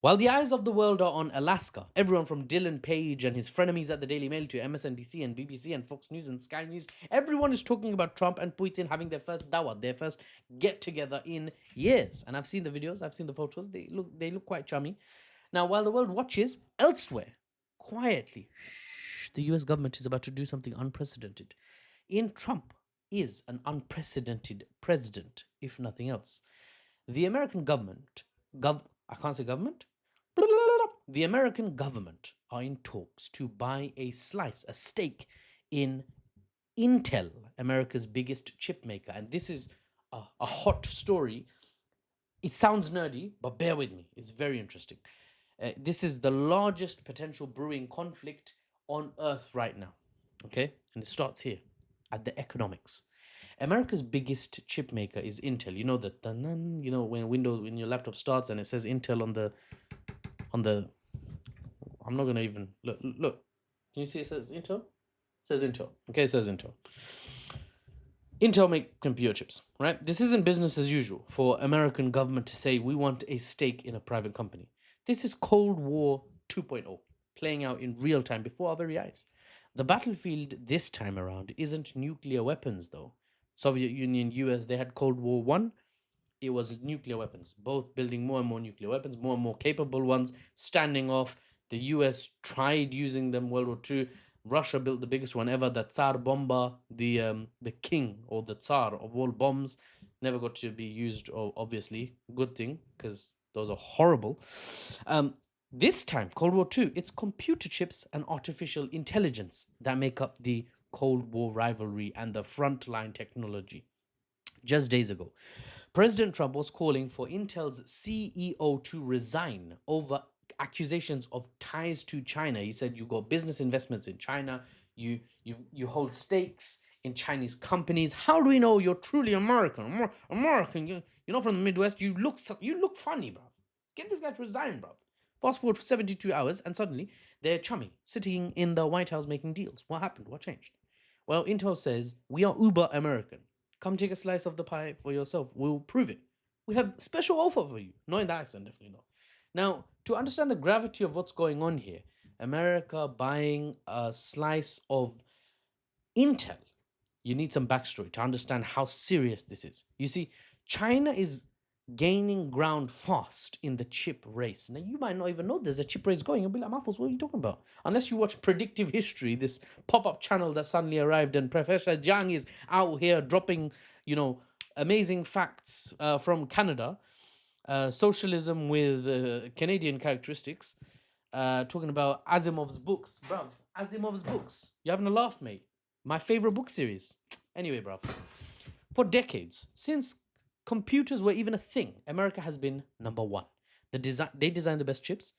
While the eyes of the world are on Alaska, everyone from Dylan Page and his frenemies at the Daily Mail to MSNBC and BBC and Fox News and Sky News, everyone is talking about Trump and Putin having their first dawah, their first get together in years. And I've seen the videos, I've seen the photos. They look quite chummy. Now, while the world watches elsewhere, quietly, the US government is about to do something unprecedented. In Trump is an unprecedented president, if nothing else. The American government, I can't say government. The American government are in talks to buy a slice, a stake in Intel, America's biggest chip maker. And this is a hot story. It sounds nerdy, but bear with me. It's very interesting. This is the largest potential brewing conflict on Earth right now. Okay? And it starts here at the economics. America's biggest chip maker is Intel. You know that, when your laptop starts and it says Intel on the. I'm not gonna even look. Look, can you see it says Intel? It says Intel. Okay, it says Intel. Intel make computer chips, right? This isn't business as usual for American government to say we want a stake in a private company. This is Cold War 2.0 playing out in real time before our very eyes. The battlefield this time around isn't nuclear weapons though. Soviet Union, US, they had Cold War 1. It was nuclear weapons, both building more and more nuclear weapons, more and more capable ones, standing off. The US tried using them World War II. Russia built the biggest one ever, the Tsar Bomba, the king or the Tsar of all bombs. Never got to be used, obviously. Good thing, because those are horrible. This time, Cold War II, it's computer chips and artificial intelligence that make up the Cold War rivalry and the frontline technology. Just days ago, President Trump was calling for Intel's CEO to resign over accusations of ties to China. He said you got business investments in China, you hold stakes in Chinese companies. How do we know you're truly American? American, you're not from the Midwest. You look funny, bruv. Get this guy to resign, bruv. Fast forward for 72 hours, and suddenly they're chummy, sitting in the White House making deals. What happened? What changed? Well, Intel says we are uber American. Come take a slice of the pie for yourself. We'll prove it. We have special offer for you. Not in that accent, definitely not. Now, to understand the gravity of what's going on here, America buying a slice of Intel, you need some backstory to understand how serious this is. You see, China is gaining ground fast in the chip race. Now, you might not even know there's a chip race going. You'll be like, Muffles, what are you talking about? Unless you watch Predictive History, this pop up channel that suddenly arrived, and Professor Jiang is out here dropping, amazing facts from Canada, socialism with Canadian characteristics, talking about Asimov's books. Bruv, Asimov's books. You're having a laugh, mate. My favorite book series. Anyway, bruv, for decades, since computers were even a thing, America has been number one. They design the best chips.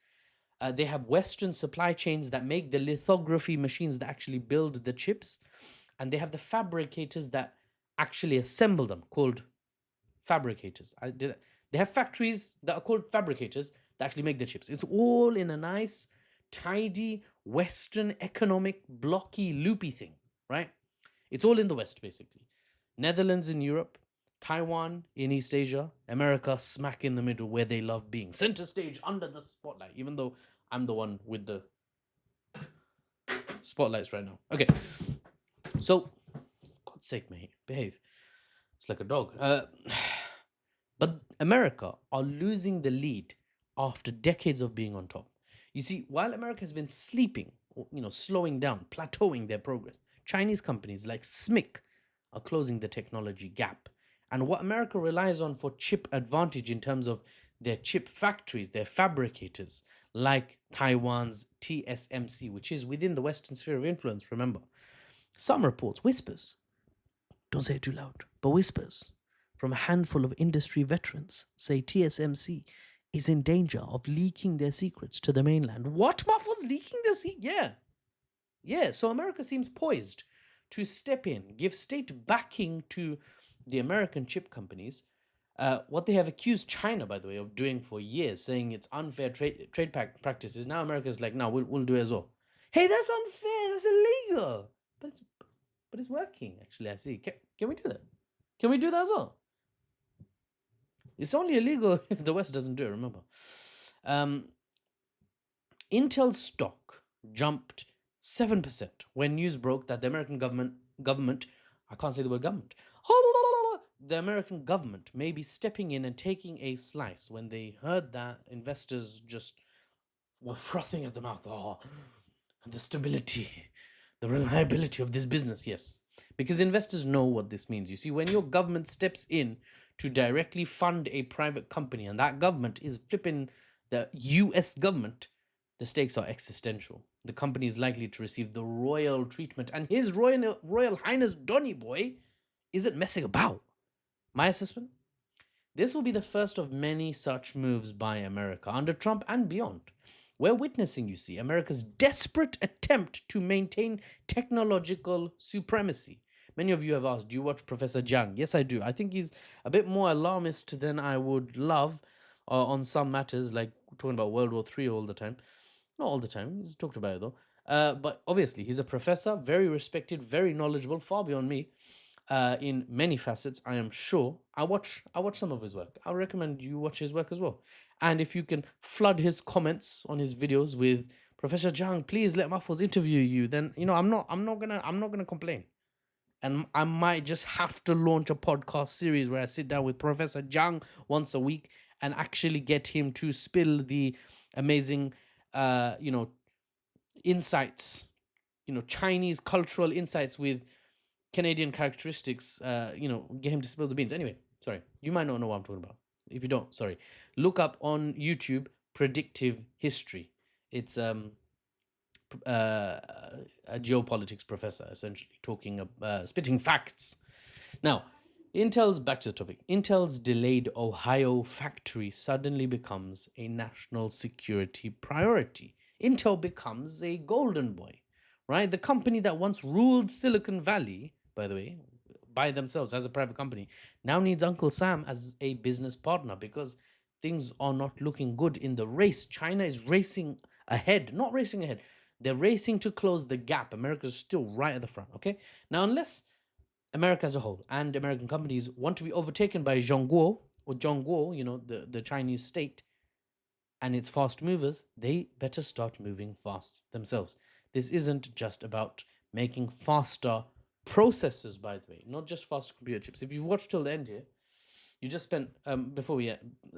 They have Western supply chains that make the lithography machines that actually build the chips. And they have the fabricators that actually assemble them, called fabricators. They have factories that are called fabricators that actually make the chips. It's all in a nice, tidy, Western economic, blocky, loopy thing, right? It's all in the West, basically. Netherlands in Europe, Taiwan in East Asia, America smack in the middle where they love being. Center stage under the spotlight, even though I'm the one with the spotlights right now. Okay. So, God's sake, mate, behave. It's like a dog. But America are losing the lead after decades of being on top. You see, while America has been sleeping, or, slowing down, plateauing their progress, Chinese companies like SMIC are closing the technology gap. And what America relies on for chip advantage in terms of their chip factories, their fabricators, like Taiwan's TSMC, which is within the Western sphere of influence, remember. Some reports, whispers, don't say it too loud, but whispers from a handful of industry veterans say TSMC is in danger of leaking their secrets to the mainland. What? Muffles leaking their secrets? Yeah. Yeah, so America seems poised to step in, give state backing to the American chip companies. What they have accused China, by the way, of doing for years, saying it's unfair trade practices. Now America's like, no, we'll do it as well. Hey, that's unfair. That's illegal. But it's working, actually, I see. Can we do that? Can we do that as well? It's only illegal if the West doesn't do it, remember. Um, Intel stock jumped 7% when news broke that the American government, I can't say the word government, the American government may be stepping in and taking a slice. When they heard that, investors just were frothing at the mouth. Oh, the stability, the reliability of this business. Yes, because investors know what this means. You see, when your government steps in to directly fund a private company, and that government is flipping the US government, the stakes are existential. The company is likely to receive the royal treatment, and His Royal Highness Donny Boy isn't messing about. My assessment? This will be the first of many such moves by America under Trump and beyond. We're witnessing, you see, America's desperate attempt to maintain technological supremacy. Many of you have asked, do you watch Professor Jiang? Yes, I do. I think he's a bit more alarmist than I would love on some matters, like talking about World War III all the time. Not all the time, he's talked about it though. But obviously, he's a professor, very respected, very knowledgeable, far beyond me in many facets. I am sure. I watch some of his work. I recommend you watch his work as well. And if you can flood his comments on his videos with Professor Zhang, please let Mahfouz interview you. Then I'm not gonna complain. And I might just have to launch a podcast series where I sit down with Professor Zhang once a week and actually get him to spill the amazing, insights, Chinese cultural insights with Canadian characteristics, get him to spill the beans. Anyway, sorry, you might not know what I'm talking about. If you don't, sorry, look up on YouTube predictive history. It's a geopolitics professor essentially talking, spitting facts. Now, Intel's back to the topic. Intel's delayed Ohio factory suddenly becomes a national security priority. Intel becomes a golden boy, right? The company that once ruled Silicon Valley, by the way, by themselves as a private company, now needs Uncle Sam as a business partner because things are not looking good in the race. China is racing ahead, not racing ahead. They're racing to close the gap. America's still right at the front, okay? Now, unless America as a whole and American companies want to be overtaken by Zhongguo or Zhongguo, the Chinese state and its fast movers, they better start moving fast themselves. This isn't just about making faster processors, by the way, not just faster computer chips. If you've watched till the end here, you just spent, before we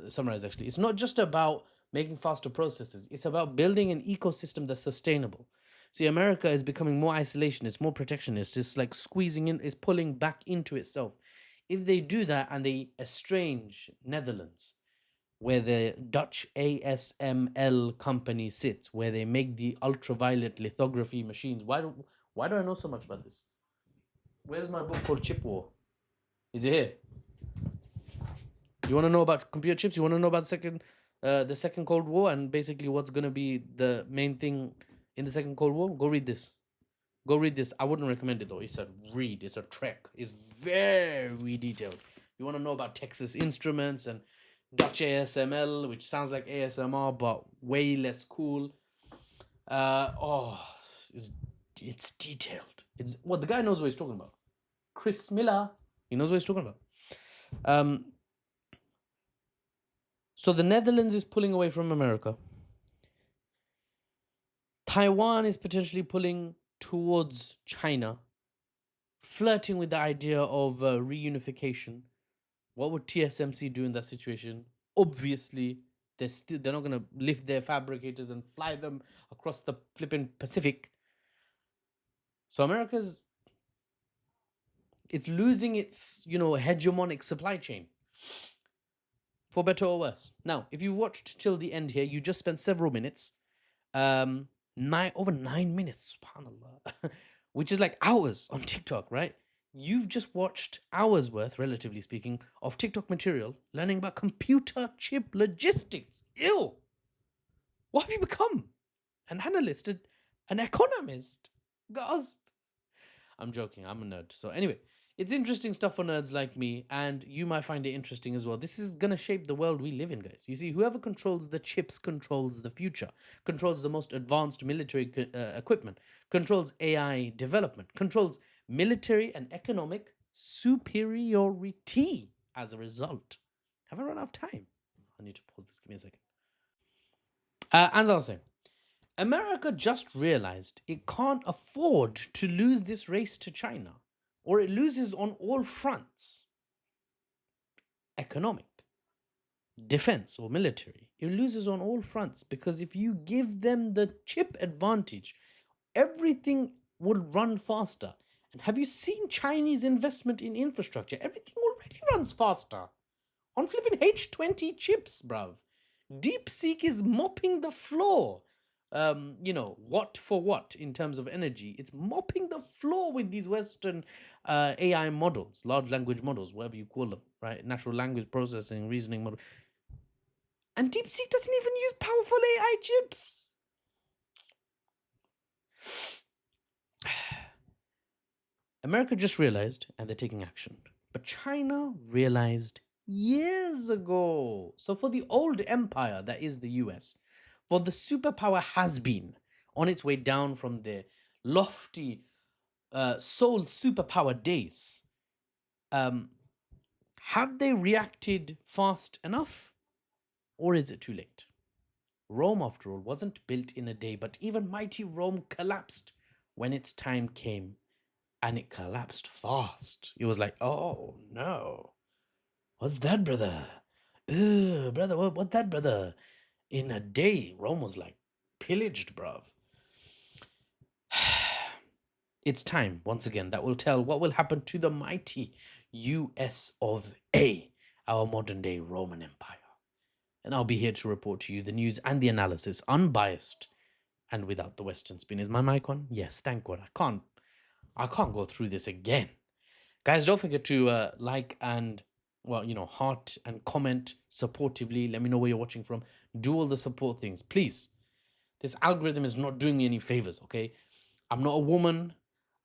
summarize, actually, it's not just about making faster processes, it's about building an ecosystem that's sustainable. See, America is becoming more isolationist, more protectionist. It's like squeezing in, it's pulling back into itself. If they do that and they estrange Netherlands, where the Dutch ASML company sits, where they make the ultraviolet lithography machines, why do I know so much about this? Where's my book called Chip War? Is it here? You want to know about computer chips? You want to know about the second Cold War and basically what's gonna be the main thing in the second Cold War? Go read this. Go read this. I wouldn't recommend it though. It's a read. It's a trek. It's very detailed. You want to know about Texas Instruments and Dutch ASML, which sounds like ASMR but way less cool. Oh, it's it's detailed. It's what the guy knows what he's talking about. Chris Miller, he knows what he's talking about. Um, so the Netherlands is pulling away from America. Taiwan is potentially pulling towards China, flirting with the idea of reunification. What would TSMC do in that situation? Obviously, they're not gonna lift their fabricators and fly them across the flipping Pacific. So it's losing its hegemonic supply chain, for better or worse. Now, if you watched till the end here, you just spent several minutes, over 9 minutes, subhanallah, which is like hours on TikTok, right? You've just watched hours worth, relatively speaking, of TikTok material learning about computer chip logistics. Ew! What have you become? An analyst, an economist? Gasp. I'm joking. I'm a nerd. So anyway, it's interesting stuff for nerds like me, and you might find it interesting as well. This is gonna shape the world we live in, guys. You see, whoever controls the chips controls the future, controls the most advanced military equipment, controls AI development, controls military and economic superiority as a result. Have I run out of time? I need to pause this. Give me a second. As I was saying, America just realized it can't afford to lose this race to China, or it loses on all fronts: economic, defense, or military. It loses on all fronts because if you give them the chip advantage, everything would run faster. And have you seen Chinese investment in infrastructure? Everything already runs faster on flipping H20 chips, bruv. DeepSeek is mopping the floor. What for what in terms of energy? It's mopping the floor with these Western AI models, large language models, whatever you call them, right? Natural language processing, reasoning model. And DeepSeek doesn't even use powerful AI chips. America just realized and they're taking action. But China realized years ago. So, for the old empire that is the US, for the superpower has been on its way down from their lofty sole superpower days, have they reacted fast enough? Or is it too late? Rome, after all, wasn't built in a day, but even mighty Rome collapsed when its time came. And it collapsed fast. It was like, oh no. What's that, brother? Brother, what that, brother? In a day, Rome was like pillaged, bruv. It's time, once again, that will tell what will happen to the mighty US of A, our modern day Roman Empire. And I'll be here to report to you the news and the analysis, unbiased and without the Western spin. Is my mic on? Yes, thank God. I can't go through this again. Guys, don't forget to like and, heart and comment supportively. Let me know where you're watching from. Do all the support things, please. This algorithm is not doing me any favors, okay? I'm not a woman.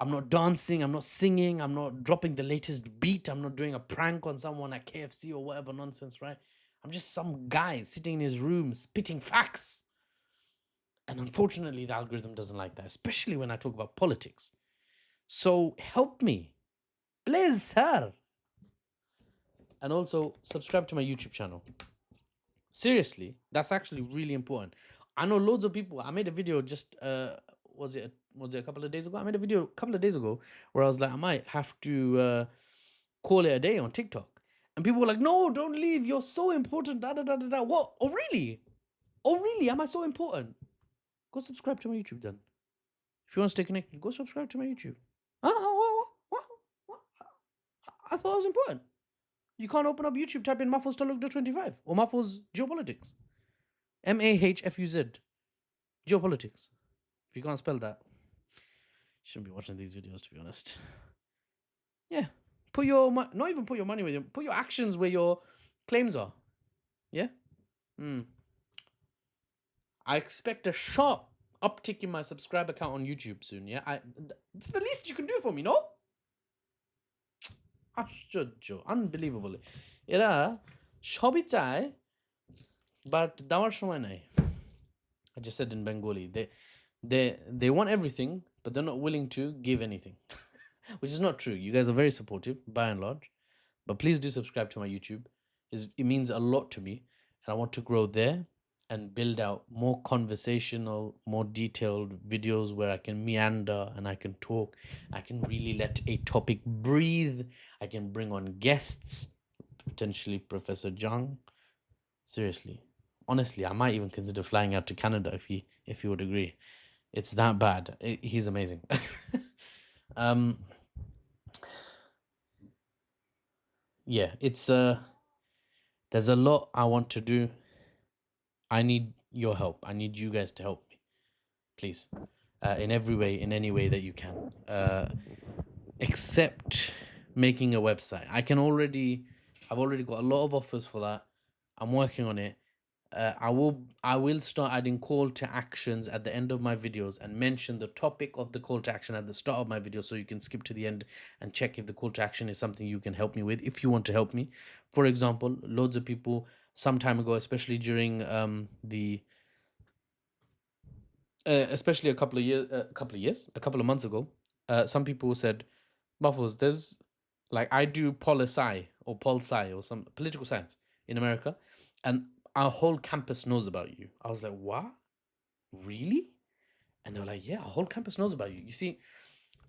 I'm not dancing. I'm not singing. I'm not dropping the latest beat. I'm not doing a prank on someone at KFC or whatever nonsense, right? I'm just some guy sitting in his room spitting facts. And unfortunately, the algorithm doesn't like that, especially when I talk about politics. So help me. Please, sir. And also subscribe to my YouTube channel. Seriously, that's actually really important. I know loads of people. I made a video just was it a couple of days ago? I made a video a couple of days ago where I was like, I might have to call it a day on TikTok. And people were like, no, don't leave. You're so important. Da da da da da. What? Oh really? Oh really? Am I so important? Go subscribe to my YouTube then. If you want to stay connected, go subscribe to my YouTube. What? I thought it was important. You can't open up YouTube, type in Mahfouz Talukder 25 or Mahfouz Geopolitics. Mahfuz Geopolitics. If you can't spell that, you shouldn't be watching these videos, to be honest. Yeah. Put your not even put your money where put your actions where your claims are. Yeah? I expect a sharp uptick in my subscriber count on YouTube soon, yeah? It's the least you can do for me, no? আশ্চর্য, unbelievable. এরা সবই চায় but দেওয়ার সময় নাই. I just said in Bengali, they want everything but they're not willing to give anything. Which is not true. You guys are very supportive by and large, but please do subscribe to my YouTube. It means a lot to me, and I want to grow there and build out more conversational, more detailed videos where I can meander and I can talk. I can really let a topic breathe. I can bring on guests, potentially Professor Zhang. Seriously, honestly, I might even consider flying out to Canada if he would agree. It's that bad. He's amazing. Yeah, it's there's a lot I want to do. I need your help. I need you guys to help me, please, in every way, in any way that you can, except making a website. I've already got a lot of offers for that. I'm working on it. I will start adding call to actions at the end of my videos and mention the topic of the call to action at the start of my video, so you can skip to the end and check if the call to action is something you can help me with, if you want to help me. For example, loads of people some time ago, especially during especially a couple of months ago, some people said, Muffles, there's like, I do pol-sci or some political science in America, and our whole campus knows about you. I was like, what? really? And they're like, yeah, our whole campus knows about you. You see,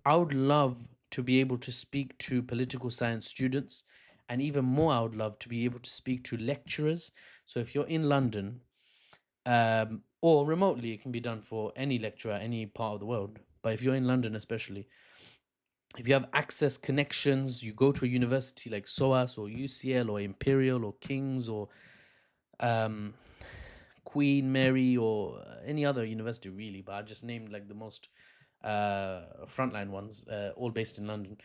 I would love to be able to speak to political science students, and even more, I would love to be able to speak to lecturers. So if you're in London, or remotely, it can be done for any lecturer, any part of the world. But if you're in London, especially, if you have access connections, you go to a university like SOAS or UCL or Imperial or King's or um, Queen Mary or any other university, really. But I just named like the most frontline ones, all based in London.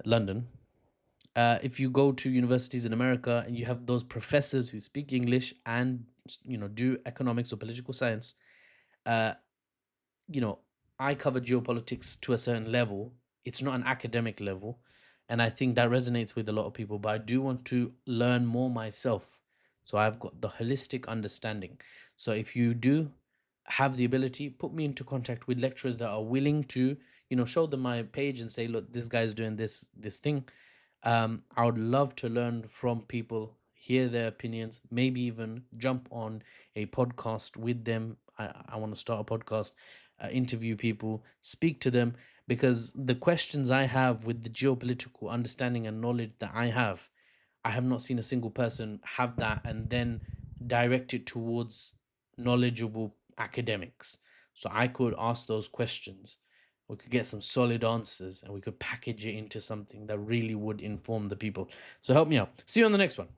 London. If you go to universities in America and you have those professors who speak English and do economics or political science, uh, you know, I cover geopolitics to a certain level. It's not an academic level. And I think that resonates with a lot of people. But I do want to learn more myself. So I've got the holistic understanding. So if you do have the ability, put me into contact with lecturers that are willing to, show them my page and say, look, this guy's doing this thing. I would love to learn from people, hear their opinions, maybe even jump on a podcast with them. I want to start a podcast, interview people, speak to them, because the questions I have with the geopolitical understanding and knowledge that I have not seen a single person have that and then direct it towards knowledgeable academics. So I could ask those questions, we could get some solid answers, and we could package it into something that really would inform the people. So help me out. See you on the next one.